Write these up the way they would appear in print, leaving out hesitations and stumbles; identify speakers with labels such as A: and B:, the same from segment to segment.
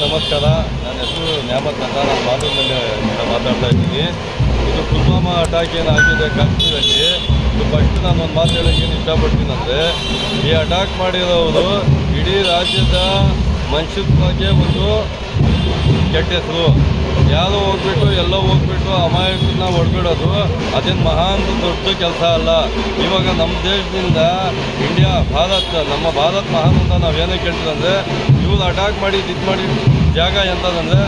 A: ನಮಸ್ಕಾರ. ನನ್ನ ಹೆಸರು ನ್ಯಾಮತ್ ಅಂತ. ನಾನು ಮಾತುಕತೆ ಮಾತಾಡ್ತಾ ಇದ್ದೀನಿ. ಇದು ಪುಲ್ವಾಮಾ ಅಟ್ಯಾಕ್ ಏನಾಗಿದೆ ಕಾಶ್ಮೀರಲ್ಲಿ, ಇದು ಫಸ್ಟ್ ನಾನು ಒಂದು ಮಾತು ಹೇಳೋಕ್ಕೆ ಇಷ್ಟಪಡ್ತೀನಿ. ಅಂದರೆ ಈ ಅಟ್ಯಾಕ್ ಮಾಡಿರೋರು ಇಡೀ ರಾಜ್ಯದ ಮನುಷ್ಯತ್ವಕ್ಕೆ ಒಂದು ಕೆಟ್ಟ ಹೆಸರು. ಯಾರೋ ಹೋಗ್ಬಿಟ್ಟು ಎಲ್ಲೋ ಹೋಗ್ಬಿಟ್ಟು ಅಮಾಯಕರನ್ನ ಹೊಡ್ಬಿಡೋದು ಅದೇನು ಮಹಾನ್ ದೊಡ್ಡ ಕೆಲಸ ಅಲ್ಲ. ಇವಾಗ ನಮ್ಮ ದೇಶದಿಂದ ಇಂಡಿಯಾ ನಮ್ಮ ಭಾರತ್ ಮಹಾನ್ ಅಂತ ನಾವೇನೇ ಕೇಳ್ತೀರಂದರೆ, ಇವ್ರು ಅಟ್ಯಾಕ್ ಮಾಡಿ ಇದು ಮಾಡಿ ಜಾಗ ಎಂಥದಂದರೆ,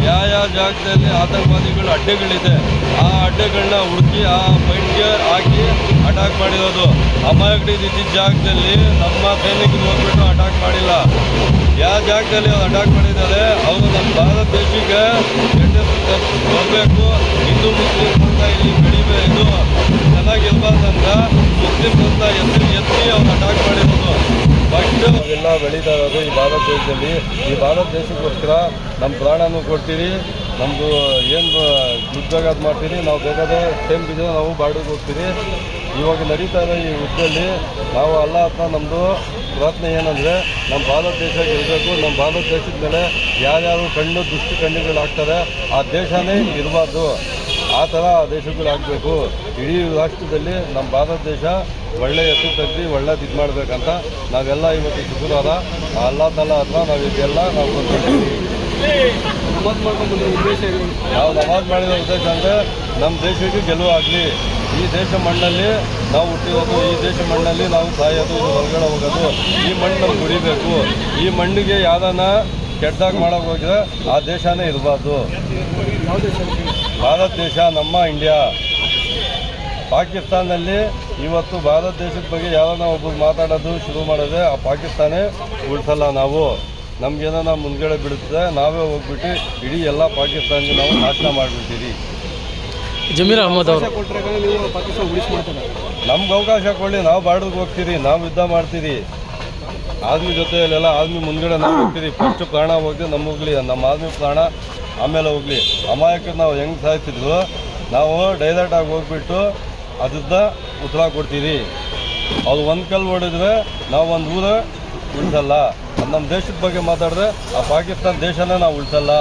A: ಯಾವ ಜಾಗದಲ್ಲಿ ಆತಂಕವಾದಿಗಳು ಅಡ್ಡೆಗಳಿದೆ ಆ ಅಡ್ಡೆಗಳನ್ನ ಹುಡುಕಿ ಆ ಫೈಟ್ಗೆ ಹಾಕಿ ಅಟ್ಯಾಕ್ ಮಾಡಿರೋದು. ಅಮಾಯಕರು ಇದ್ದಿದ್ದ ಜಾಗದಲ್ಲಿ ನಮ್ಮ ಸೈನಿಕರು ಹೋಗ್ಬಿಟ್ಟು ಅಟ್ಯಾಕ್ ಮಾಡಿಲ್ಲ. ಯಾವ ಜಾಗದಲ್ಲಿ ಅವ್ರು ಅಟ್ಯಾಕ್ ಮಾಡಿದ್ದಾರೆ ಅವರು ನಮ್ಮ ಭಾರತ ದೇಶಕ್ಕೆ ಬರಬೇಕು, ಹಿಂದೂ ಮುಸ್ಲಿಂ ಅಂತ ಇಲ್ಲಿ ಇದು ಚೆನ್ನಾಗಿರ್ಬಾರ್ದಂತ ಮುಸ್ಲಿಮ್ಸ್ ಅಂತ ಎತ್ತಿ ಅವ್ರು ಅಟ್ಯಾಕ್ ಮಾಡಿರೋದು. ಫಸ್ಟ್ ನಾವೆಲ್ಲ ಬೆಳೀತಾ ಇರೋದು ಈ ಭಾರತ ದೇಶದಲ್ಲಿ. ಈ ಭಾರತ ದೇಶಕ್ಕೋಸ್ಕರ ನಮ್ಮ ಪ್ರಾಣನೂ ಕೊಡ್ತೀವಿ, ನಮ್ಮದು ಏನು ದುಡ್ಡಾಗ ಮಾಡ್ತೀವಿ. ನಾವು ಬೇಕಾದ್ರೆ ಟೈಮ್ ಬಿದ್ದರೆ ನಾವು ಬಾಡಿಗೆ ಹೋಗ್ತೀವಿ. ಇವಾಗ ನಡೀತಾ ಇರೋ ಈ ಯುದ್ಧದಲ್ಲಿ ನಾವು ಅಲ್ಲ ಹತ್ರ ನಮ್ಮದು ಪ್ರಾರ್ಥನೆ ಏನಂದರೆ, ನಮ್ಮ ಭಾರತ ದೇಶ ಗೆಲ್ಲಬೇಕು. ನಮ್ಮ ಭಾರತ ದೇಶದ ಮೇಲೆ ಯಾರ್ಯಾರು ದುಷ್ಟ ಕಣ್ಣುಗಳಾಗ್ತಾರೆ ಆ ದೇಶನೇ ಇರಬಾರ್ದು. ಆ ಥರ ಆ ದೇಶಗಳಾಗಬೇಕು. ಇಡೀ ರಾಷ್ಟ್ರದಲ್ಲಿ ನಮ್ಮ ಭಾರತ ದೇಶ ಒಳ್ಳೆ ಹೆಸರು ತೆಗೆದು ಒಳ್ಳೇದು ಇದು ಮಾಡಬೇಕಂತ ನಾವೆಲ್ಲ ಇವತ್ತು ಶುಕ್ರವಾರ ಅಲ್ಲಾ ತಾಲ ಹತ್ರ ನಾವು ಇದೆಲ್ಲ ನಾವು ನಮಾಜ್ ಮಾಡಿರೋ ಉದ್ದೇಶ ಅಂದರೆ ನಮ್ಮ ದೇಶಕ್ಕೆ ಗೆಲುವು ಆಗಲಿ. ಈ ದೇಶ ಮಣ್ಣಲ್ಲಿ ನಾವು ಹುಟ್ಟಿರೋದು, ಈ ದೇಶ ಮಣ್ಣಲ್ಲಿ ನಾವು ಸಾಯೋದು, ಹೊರಗಡೆ ಹೋಗೋದು. ಈ ಮಣ್ಣು ನಮ್ಗೆ ಉಳಿಬೇಕು. ಈ ಮಣ್ಣಿಗೆ ಯಾರನ್ನ ಕೆಟ್ಟದಾಗಿ ಮಾಡೋಕೆ ಹೋಗಿದ್ರೆ ಆ ದೇಶನೇ ಇರಬಾರ್ದು. ಭಾರತ ದೇಶ ನಮ್ಮ ಇಂಡಿಯಾ. ಪಾಕಿಸ್ತಾನದಲ್ಲಿ ಇವತ್ತು ಭಾರತ ದೇಶದ ಬಗ್ಗೆ ಯಾರನ್ನ ಒಬ್ಬರು ಮಾತಾಡೋದು ಶುರು ಮಾಡಿದ್ರೆ ಆ ಪಾಕಿಸ್ತಾನ ಉಳಿಸಲ್ಲ. ನಾವು ನಮಗೇನ ಮುಂದ್ಗಡೆ ಬಿಡುತ್ತೆ, ನಾವೇ ಹೋಗ್ಬಿಟ್ಟು ಇಡೀ ಎಲ್ಲ ಪಾಕಿಸ್ತಾನಕ್ಕೆ ನಾವು ನಾಶ ಮಾಡಿಬಿಡ್ತೀವಿ.
B: ಜಮೀರ್ ಅಹಮದ್ ಅವರು
A: ನಮ್ಗೆ ಅವಕಾಶ ಕೊಡಲಿ, ನಾವು ಬಾಡಿಗೆ ಹೋಗ್ತೀರಿ, ನಾವು ಯುದ್ಧ ಮಾಡ್ತೀರಿ. ಆರ್ಮಿ ಜೊತೆಯಲ್ಲೆಲ್ಲ ಆರ್ಮಿ ಮುಂದ್ಗಡೆ ನಾವು ಹೋಗ್ತೀರಿ. ಫಸ್ಟ್ ಪ್ರಾಣ ಹೋಗ್ತೀವಿ, ನಮ್ಮ ಹೋಗ್ಲಿ, ನಮ್ಮ ಆರ್ಮಿ ಪ್ರಾಣ ಆಮೇಲೆ ಹೋಗ್ಲಿ. ಅಮಾಯಕರು ನಾವು ಹೆಂಗೆ ಸಾಯ್ತಿದ್ರು ನಾವು ಡೈರೆಕ್ಟಾಗಿ ಹೋಗ್ಬಿಟ್ಟು ಅದ್ರದ್ದು ಉತ್ತರ ಕೊಡ್ತೀರಿ. ಅವ್ರು ಒಂದು ಕಲ್ಲು ಹೊಡಿದ್ರೆ ನಾವು ಒಂದು ಊರು ಉಳಿಸಲ್ಲ. ನಮ್ಮ ದೇಶದ ಬಗ್ಗೆ ಮಾತಾಡಿದ್ರೆ ಆ ಪಾಕಿಸ್ತಾನ ದೇಶನೇ ನಾವು ಉಳಿಸಲ್ಲ.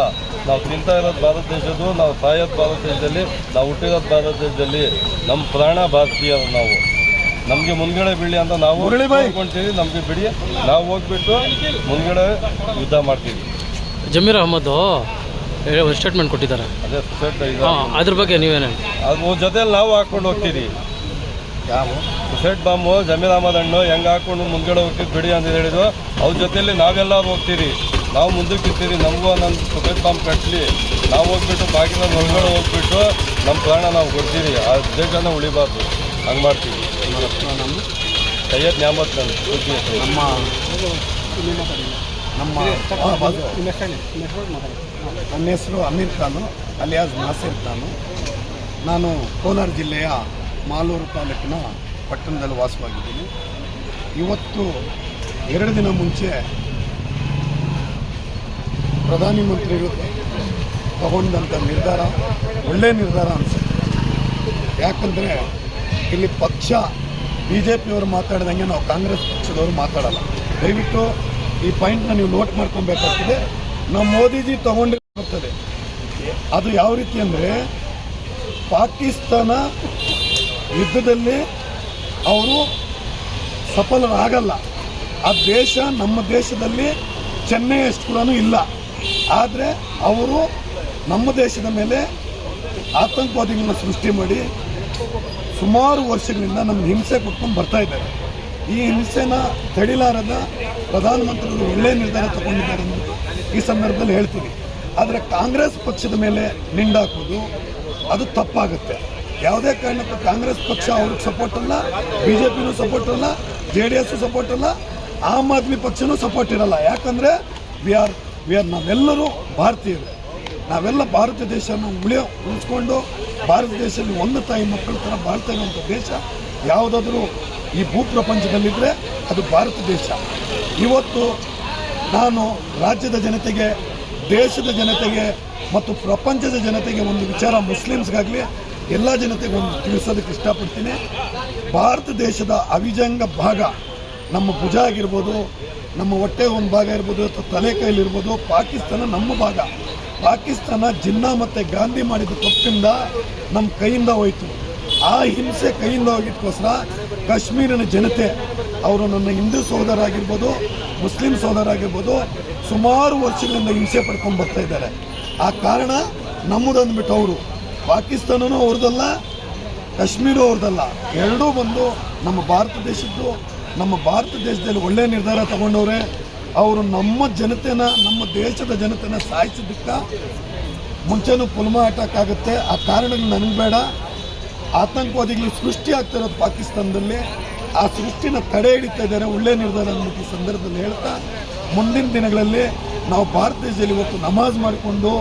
A: ನಾವು ತಿಂತಾ ಇರೋದು ಭಾರತ ದೇಶದ್ದು, ನಾವು ಸಾಯೋದು ಭಾರತ ದೇಶದಲ್ಲಿ, ನಾವು ಹುಟ್ಟಿರೋದು ಭಾರತ ದೇಶದಲ್ಲಿ. ನಮ್ಮ ಪ್ರಾಣ ಭಾರತೀಯರು. ನಾವು ನಮಗೆ ಮುಂದ್ಗಡೆ ಬಿಡಿ ಅಂತ ನಾವು ಹೇಳ್ಕೊಳ್ತೀವಿ. ನಮಗೆ ಬಿಡಿ, ನಾವು ಹೋಗ್ಬಿಟ್ಟು ಮುಂದ್ಗಡೆ ಯುದ್ಧ ಮಾಡ್ತೀವಿ.
B: ಜಮೀರ್ ಅಹಮದ್ ಸ್ಟೇಟ್ಮೆಂಟ್ ಕೊಟ್ಟಿದ್ದಾರೆ,
A: ಅದೇ
B: ಅದ್ರ ಬಗ್ಗೆ ನೀವೇನು?
A: ಅದ್ರ ಜೊತೆಲಿ ನಾವು ಹಾಕ್ಕೊಂಡು ಹೋಗ್ತೀವಿ. ಸುಸೈಡ್ ಬಾಂಬು ಜಮೀರ್ ಅಹಮದ್ ಹಣ್ಣು ಹೆಂಗೆ ಹಾಕ್ಕೊಂಡು ಮುಂದ್ಗಡೆ ಹೋಗ್ತೀವಿ ಬಿಡಿ ಅಂತ ಹೇಳಿದ್ರು. ಅವ್ರ ಜೊತೆಯಲ್ಲಿ ನಾವೆಲ್ಲರೂ ಹೋಗ್ತೀವಿ, ನಾವು ಮುಂದಕ್ಕೆ ಇರ್ತೀವಿ. ನಮಗೂ ಒಂದೊಂದು ಸುಸೈಡ್ ಬಾಂಬ್ ಕಟ್ಟಲಿ, ನಾವು ಹೋಗ್ಬಿಟ್ಟು ಪಾಕಿಸ್ತಾನ ಹೊರಗಡೆ ಹೋಗ್ಬಿಟ್ಟು ನಮ್ಮ ಪ್ರಾಣ ನಾವು ಕೊಡ್ತೀವಿ. ಆ ದೇಶನ ಉಳಿಬಾರ್ದು, ಹಂಗೆ ಮಾಡ್ತೀವಿ. ಸೈಯದ್ ನ್ಯಾಮತ್
C: ನನ್ನ ಹೆಸರು ಅಮೀರ್ ಖಾನು ಅಲಿಯಾಸ್ ನಾಸಿರ್ ಖಾನು. ನಾನು ಕೋಲಾರ ಜಿಲ್ಲೆಯ ಮಾಲೂರು ತಾಲೂಕಿನ ಪಟ್ಟಣದಲ್ಲಿ ವಾಸವಾಗಿದ್ದೀನಿ. ಇವತ್ತು 2 ದಿನ ಮುಂಚೆ ಪ್ರಧಾನಿ ಮಂತ್ರಿಗಳು ತಗೊಂಡಂಥ ನಿರ್ಧಾರ ಒಳ್ಳೆಯ ನಿರ್ಧಾರ ಅನಿಸುತ್ತೆ. ಯಾಕಂದರೆ ಇಲ್ಲಿ ಪಕ್ಷ BJPಯವರು ಮಾತಾಡಿದಂಗೆ ನಾವು ಕಾಂಗ್ರೆಸ್ ಪಕ್ಷದವರು ಮಾತಾಡಲ್ಲ. ದಯವಿಟ್ಟು ಈ ಪಾಯಿಂಟ್ನ ನೀವು ನೋಟ್ ಮಾಡ್ಕೊಬೇಕಾಗ್ತದೆ. ನಮ್ಮ ಮೋದಿಜಿ ತಗೊಂಡಿರ್ತದೆ ಅದು ಯಾವ ರೀತಿ ಅಂದರೆ, ಪಾಕಿಸ್ತಾನ ಯುದ್ಧದಲ್ಲಿ ಅವರು ಸಫಲರಾಗಲ್ಲ. ಆ ದೇಶ ನಮ್ಮ ದೇಶದಲ್ಲಿ ಚೆನ್ನೈಯಷ್ಟು ಕೂಡ ಇಲ್ಲ. ಆದರೆ ಅವರು ನಮ್ಮ ದೇಶದ ಮೇಲೆ ಆತಂಕವಾದಿಗಳನ್ನ ಸೃಷ್ಟಿ ಮಾಡಿ ಸುಮಾರು ವರ್ಷಗಳಿಂದ ನಮ್ಗೆ ಹಿಂಸೆ ಕೊಟ್ಕೊಂಡು ಬರ್ತಾ ಇದ್ದಾರೆ. ಈ ಹಿಂಸೆನ ತಡಿಲಾರದ ಪ್ರಧಾನಮಂತ್ರಿಗಳು ಒಳ್ಳೆಯ ನಿರ್ಧಾರ ತಗೊಂಡಿದ್ದಾರೆ ಅಂತ ಈ ಸಂದರ್ಭದಲ್ಲಿ ಹೇಳ್ತೀನಿ. ಆದರೆ ಕಾಂಗ್ರೆಸ್ ಪಕ್ಷದ ಮೇಲೆ ನಿಂದಾಕೋದು ಅದು ತಪ್ಪಾಗುತ್ತೆ. ಯಾವುದೇ ಕಾರಣಕ್ಕೂ ಕಾಂಗ್ರೆಸ್ ಪಕ್ಷ ಅವ್ರಿಗೆ ಸಪೋರ್ಟ್ ಅಲ್ಲ, BJPನೂ ಸಪೋರ್ಟ್ ಅಲ್ಲ, JDS ಸಪೋರ್ಟ್ ಅಲ್ಲ, ಆಮ್ ಆದ್ಮಿ ಪಕ್ಷನೂ ಸಪೋರ್ಟ್ ಇರಲ್ಲ. ಯಾಕಂದರೆ ವಿ ಆರ್ ನಾವೆಲ್ಲರೂ ಭಾರತೀಯರು. ನಾವೆಲ್ಲ ಭಾರತ ದೇಶನ ಉಳಿಸ್ಕೊಂಡು ಭಾರತ ದೇಶದಲ್ಲಿ ಒಂದು ತಾಯಿ ಮಕ್ಕಳ ಥರ ಬಾಳ್ತಾ ಇರುವಂಥ ದೇಶ ಯಾವುದಾದ್ರೂ ಈ ಭೂಪ್ರಪಂಚದಲ್ಲಿದ್ದರೆ ಅದು ಭಾರತ ದೇಶ. ಇವತ್ತು ನಾನು ರಾಜ್ಯದ ಜನತೆಗೆ, ದೇಶದ ಜನತೆಗೆ ಮತ್ತು ಪ್ರಪಂಚದ ಜನತೆಗೆ ಒಂದು ವಿಚಾರ, ಮುಸ್ಲಿಮ್ಸ್ಗಾಗಲಿ ಎಲ್ಲ ಜನತೆಗೆ ಒಂದು ತಿಳಿಸೋದಕ್ಕೆ ಇಷ್ಟಪಡ್ತೀನಿ. ಭಾರತ ದೇಶದ ಅವಿಭಾಜ್ಯ ಭಾಗ ನಮ್ಮ ಭುಜ ಆಗಿರ್ಬೋದು, ನಮ್ಮ ಹೊಟ್ಟೆ ಒಂದು ಭಾಗ ಇರ್ಬೋದು ಅಥವಾ ತಲೆ ಕೈಲಿರ್ಬೋದು, ಪಾಕಿಸ್ತಾನ ನಮ್ಮ ಭಾಗ. ಪಾಕಿಸ್ತಾನ ಜಿನ್ನಾ ಮತ್ತು ಗಾಂಧಿ ಮಾಡಿದ ತಪ್ಪಿಂದ ನಮ್ಮ ಕೈಯಿಂದ ಹೋಯಿತು. ಆ ಹಿಂಸೆ ಕೈಯಿಂದ ಹೋಗಿದ್ದಕ್ಕೋಸ್ಕರ ಕಾಶ್ಮೀರಿನ ಜನತೆ, ಅವರು ನನ್ನ ಹಿಂದೂ ಸಹೋದರ ಆಗಿರ್ಬೋದು, ಮುಸ್ಲಿಂ ಸಹೋದರ ಆಗಿರ್ಬೋದು, ಸುಮಾರು ವರ್ಷಗಳಿಂದ ಹಿಂಸೆ ಪಡ್ಕೊಂಡು ಬರ್ತಾ ಇದ್ದಾರೆ. ಆ ಕಾರಣ ನಮ್ಮದಂದ್ಬಿಟ್ಟು ಅವರು, ಪಾಕಿಸ್ತಾನನೂ ಅವ್ರದ್ದಲ್ಲ, ಕಾಶ್ಮೀರ ಅವ್ರದ್ದಲ್ಲ, ಎರಡೂ ಬಂದು ನಮ್ಮ ಭಾರತ ದೇಶದ್ದು, ನಮ್ಮ ಭಾರತ ದೇಶದಲ್ಲಿ ಒಳ್ಳೆಯ ನಿರ್ಧಾರ ತಗೊಂಡವ್ರೆ. ಅವರು ನಮ್ಮ ಜನತೆನ, ನಮ್ಮ ದೇಶದ ಜನತೆನ ಸಾಯಿಸೋದಕ್ಕೆ ಮುಂಚೆನೂ ಪುಲ್ವಾಮಾ ಅಟ್ಯಾಕ್ ಆಗುತ್ತೆ. ಆ ಕಾರಣಗಳು ನನಗೆ ಬೇಡ. ಆತಂಕವಾದಿಗಳು ಸೃಷ್ಟಿ ಆಗ್ತಿರೋದು ಪಾಕಿಸ್ತಾನದಲ್ಲಿ, ಆ ಸೃಷ್ಟಿನ ತಡೆ ಹಿಡಿತಾ ಇದ್ದಾರೆ. ಒಳ್ಳೆಯ ನಿರ್ಧಾರ ಅಂದ್ಬಿಟ್ಟು ಈ ಸಂದರ್ಭದಲ್ಲಿ ಹೇಳ್ತಾ, ಮುಂದಿನ ದಿನಗಳಲ್ಲಿ ನಾವು ಭಾರತ ದೇಶದಲ್ಲಿ ಇವತ್ತು ನಮಾಜ್ ಮಾಡಿಕೊಂಡು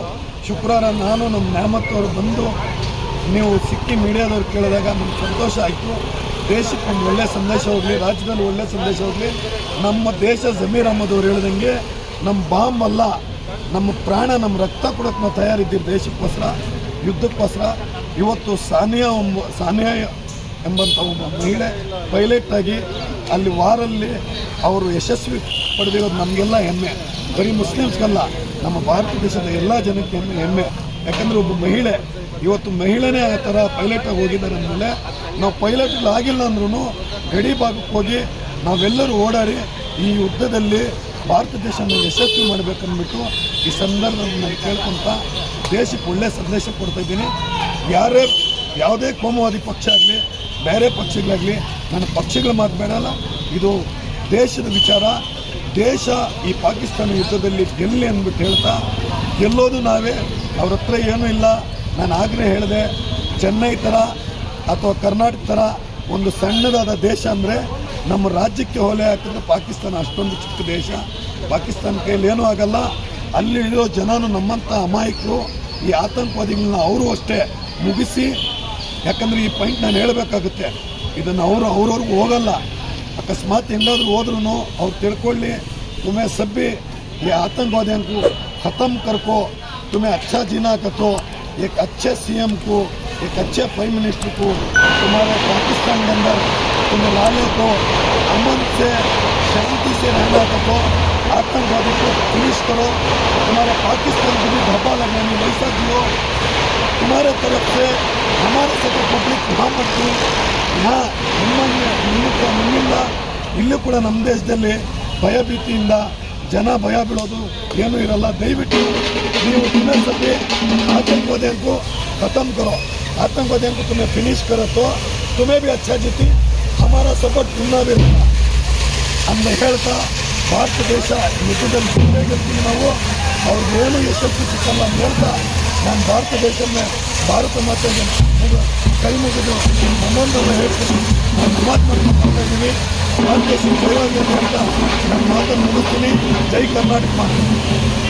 C: ಶುಕ್ರವಾರ ನಾನು ನಮ್ಮ ನ್ಯಾಮತ್ ಅವರು ಬಂದು ನೀವು ಸಿಕ್ಕಿ ಮೀಡಿಯಾದವ್ರು ಕೇಳಿದಾಗ ನಮ್ಗೆ ಸಂತೋಷ ಆಯಿತು. ದೇಶಕ್ಕೆ ಒಂದು ಒಳ್ಳೆಯ ಸಂದೇಶ ಹೋಗಲಿ, ರಾಜ್ಯದಲ್ಲಿ ಒಳ್ಳೆಯ ಸಂದೇಶ ಹೋಗಲಿ. ನಮ್ಮ ದೇಶ ಜಮೀರ್ ಅಹಮದ್ ಅವ್ರು ಹೇಳ್ದಂಗೆ ನಮ್ಮ ಬಾಂಬ್ ಅಲ್ಲ, ನಮ್ಮ ಪ್ರಾಣ, ನಮ್ಮ ರಕ್ತ ಕೊಡೋಕ್ಕೆ ನಾವು ತಯಾರಿದ್ದೀವಿ ದೇಶಕ್ಕೋಸ್ಕರ, ಯುದ್ಧಕ್ಕೋಸ್ಕರ. ಇವತ್ತು ಸಾನಿಯಾ ಎಂಬಂಥ ಒಬ್ಬ ಮಹಿಳೆ ಪೈಲಟ್ ಅಲ್ಲಿ ವಾರಲ್ಲಿ ಅವರು ಯಶಸ್ವಿ ಪಡೆದಿರೋದು ನಮಗೆಲ್ಲ ಹೆಮ್ಮೆ. ಬರೀ ಮುಸ್ಲಿಮ್ಸ್ಗಲ್ಲ, ನಮ್ಮ ಭಾರತ ದೇಶದ ಎಲ್ಲ ಜನಕ್ಕೆ ಹೆಮ್ಮೆ. ಯಾಕಂದರೆ ಒಬ್ಬ ಮಹಿಳೆ, ಇವತ್ತು ಮಹಿಳೆನೇ ಆ ಥರ ಪೈಲಟಾಗಿ ಹೋಗಿದ್ದಾರೆ ಅಂದಮೇಲೆ, ನಾವು ಪೈಲಟ್ಗಳಾಗಿಲ್ಲ ಅಂದ್ರೂ ಗಡಿ ಭಾಗಕ್ಕೆ ಹೋಗಿ ನಾವೆಲ್ಲರೂ ಓಡಾಡಿ ಈ ಯುದ್ಧದಲ್ಲಿ ಭಾರತ ದೇಶನ ಯಶಸ್ವಿ ಮಾಡಬೇಕಂದ್ಬಿಟ್ಟು ಈ ಸಂದರ್ಭದಲ್ಲಿ ನಾನು ಕೇಳ್ಕೊಂತ ದೇಶಕ್ಕೆ ಒಳ್ಳೆಯ ಸಂದೇಶ ಕೊಡ್ತಾಯಿದ್ದೀನಿ. ಯಾವುದೇ ಕೋಮುವಾದಿ ಪಕ್ಷ ಆಗಲಿ, ಬೇರೆ ಪಕ್ಷಗಳಾಗಲಿ, ನನ್ನ ಪಕ್ಷಗಳ ಮಾತು ಬೇಡಲ್ಲ, ಇದು ದೇಶದ ವಿಚಾರ. ದೇಶ ಈ ಪಾಕಿಸ್ತಾನ ಯುದ್ಧದಲ್ಲಿ ಗೆಲ್ಲಿ ಅಂದ್ಬಿಟ್ಟು ಹೇಳ್ತಾ, ಗೆಲ್ಲೋದು ನಾವೇ, ಅವ್ರ ಹತ್ರ ಏನೂ ಇಲ್ಲ. ನಾನು ಆಗಲೇ ಹೇಳಿದೆ, ಚೆನ್ನೈ ಥರ ಅಥವಾ ಕರ್ನಾಟಕ ಥರ ಒಂದು ಸಣ್ಣದಾದ ದೇಶ ಅಂದರೆ ನಮ್ಮ ರಾಜ್ಯಕ್ಕೆ ಹೊಲೆ ಹಾಕಿದ್ರೆ ಪಾಕಿಸ್ತಾನ ಅಷ್ಟೊಂದು ಚಿಕ್ಕ ದೇಶ. ಪಾಕಿಸ್ತಾನ ಕೈಯಲ್ಲಿ ಏನೂ ಆಗಲ್ಲ. ಅಲ್ಲಿ ಇರೋ ಜನನು ನಮ್ಮಂಥ ಅಮಾಯಕರು, ಈ ಆತಂಕವಾದಿಗಳನ್ನ ಅವರು ಅಷ್ಟೇ ಮುಗಿಸಿ. ಯಾಕಂದರೆ ಈ ಪಾಯಿಂಟ್ ನಾನು ಹೇಳಬೇಕಾಗುತ್ತೆ, ಇದನ್ನು ಅವ್ರವ್ರಿಗೂ ಹೋಗಲ್ಲ. ಅಕಸ್ಮಾತ್ ಹೆಂಗಾದ್ರೂ ಹೋದ್ರೂ ಅವ್ರು ತಿಳ್ಕೊಳ್ಳಿ, तुम्हें सभी ये आतंकवादियों को ख़त्म कर को तुम्हें अच्छा जीना कतो, एक अच्छे सीएम को, एक अच्छे प्राइम मिनिस्टर को तुम्हारे पाकिस्तान के अंदर तुम्हें लाने को, अमन से शांति से रहना कतो, आतंकवादी को फिनिश करो. तुम्हारे पाकिस्तान को भी धब्बा लगना नहीं, वैसा जियो. तुम्हारे तरफ से हमारे साथ पब्लिक यहाँ मत यहाँ ನಿಮ್ಮಿಂದ ಇಲ್ಲೂ ಕೂಡ ನಮ್ಮ ದೇಶದಲ್ಲಿ ಭಯಭೀತಿಯಿಂದ ಜನ ಭಯ ಬೀಳೋದು ಏನೂ ಇರಲ್ಲ. ದಯವಿಟ್ಟು ನೀವು तुम्हें सभी आतंकवादियों को ख़त्म करो, आतंकवादियों को तुम्हें फिनिश करो तो तुम्हें भी अच्छा जीती, हमारा सपोर्ट तुम्हें भी रहेगा ಅಂತ ಹೇಳ್ತಾ, ಭಾರತ ದೇಶ ಯುದ್ಧದಲ್ಲಿ ತುಂಬೇ ಗೆಲ್ತೀವಿ ನಾವು, ಅವ್ರಿಗೇನು ಯಶಸ್ಸು ಸಿಕ್ಕಲ್ಲ ಅಂತ ಹೇಳ್ತಾ, ನಾನು ಭಾರತ ದೇಶದ ಭಾರತ ಮಾತೆಗೆ ಕೈ ಮುಗಿದು ನಮ್ಮೊಂದನ್ನು ಹೇಳ್ತೀನಿ. ನಾನು ನಮಾಜ್ ಮಾಡ್ಕೊಂಡು ಬರ್ತಾ ಇದ್ದೀನಿ. ಭಾರತ ದೇಶ ಜಯವಾಗಲಿ ಅಂತ ನನ್ನ ಮಾತನ್ನು ಮುಗಿಸ್ತೀನಿ. ಜೈ ಕರ್ನಾಟಕ ಮಾತು.